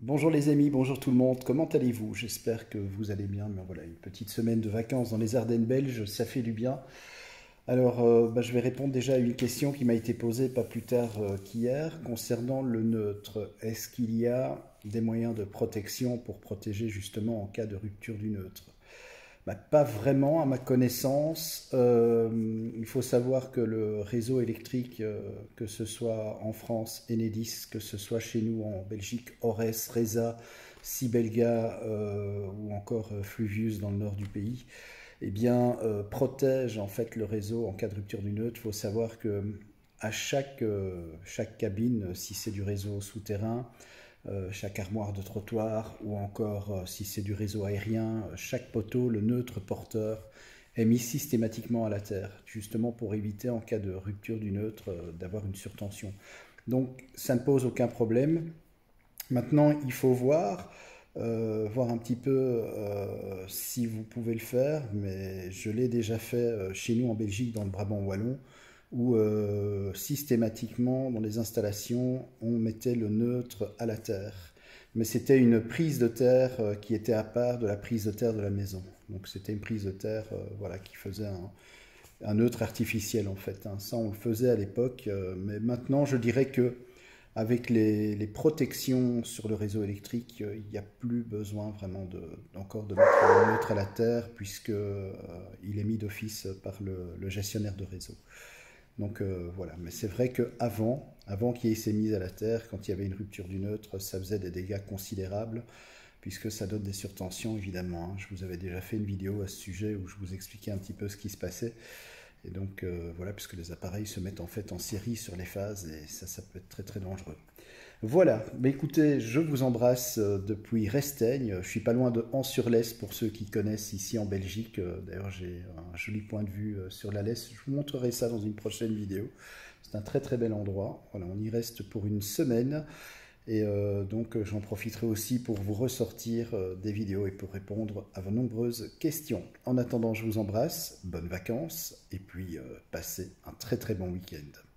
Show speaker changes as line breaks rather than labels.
Bonjour les amis, bonjour tout le monde, comment allez-vous? J'espère que vous allez bien, mais voilà, une petite semaine de vacances dans les Ardennes belges, ça fait du bien. Alors, je vais répondre déjà à une question qui m'a été posée pas plus tard qu'hier concernant le neutre. Est-ce qu'il y a des moyens de protection pour protéger justement en cas de rupture du neutre? Pas vraiment, à ma connaissance. Il faut savoir que le réseau électrique, que ce soit en France, Enedis, que ce soit chez nous en Belgique, Ores, Resa, Sibelga ou encore Fluvius dans le nord du pays, protège en fait le réseau en cas de rupture du neutre. Il faut savoir que à chaque cabine, si c'est du réseau souterrain, chaque armoire de trottoir ou encore si c'est du réseau aérien, chaque poteau, le neutre porteur est mis systématiquement à la terre, justement pour éviter en cas de rupture du neutre d'avoir une surtension. Donc ça ne pose aucun problème. Maintenant, il faut voir un petit peu si vous pouvez le faire, mais je l'ai déjà fait chez nous en Belgique, dans le Brabant wallon, où systématiquement, dans les installations, on mettait le neutre à la terre. Mais c'était une prise de terre qui était à part de la prise de terre de la maison. Donc c'était une prise de terre voilà, qui faisait un neutre artificiel en fait, hein. Ça, on le faisait à l'époque, mais maintenant, je dirais que avec les protections sur le réseau électrique, il n'y a plus besoin vraiment encore de mettre le neutre à la terre puisque il est mis d'office par le gestionnaire de réseau. Donc voilà, mais c'est vrai qu'avant qu'il y ait ces mises à la terre, quand il y avait une rupture du neutre, ça faisait des dégâts considérables puisque ça donne des surtensions évidemment, hein. Je vous avais déjà fait une vidéo à ce sujet où je vous expliquais un petit peu ce qui se passait. Et donc voilà, puisque les appareils se mettent en fait en série sur les phases et ça peut être très très dangereux. Voilà, mais écoutez, je vous embrasse depuis Resteigne. Je suis pas loin de Ans-sur-Lesse pour ceux qui connaissent ici en Belgique. D'ailleurs, j'ai un joli point de vue sur la Lesse. Je vous montrerai ça dans une prochaine vidéo. C'est un très très bel endroit. Voilà, on y reste pour une semaine. Et donc j'en profiterai aussi pour vous ressortir des vidéos et pour répondre à vos nombreuses questions. En attendant, je vous embrasse, bonnes vacances et puis passez un très très bon week-end.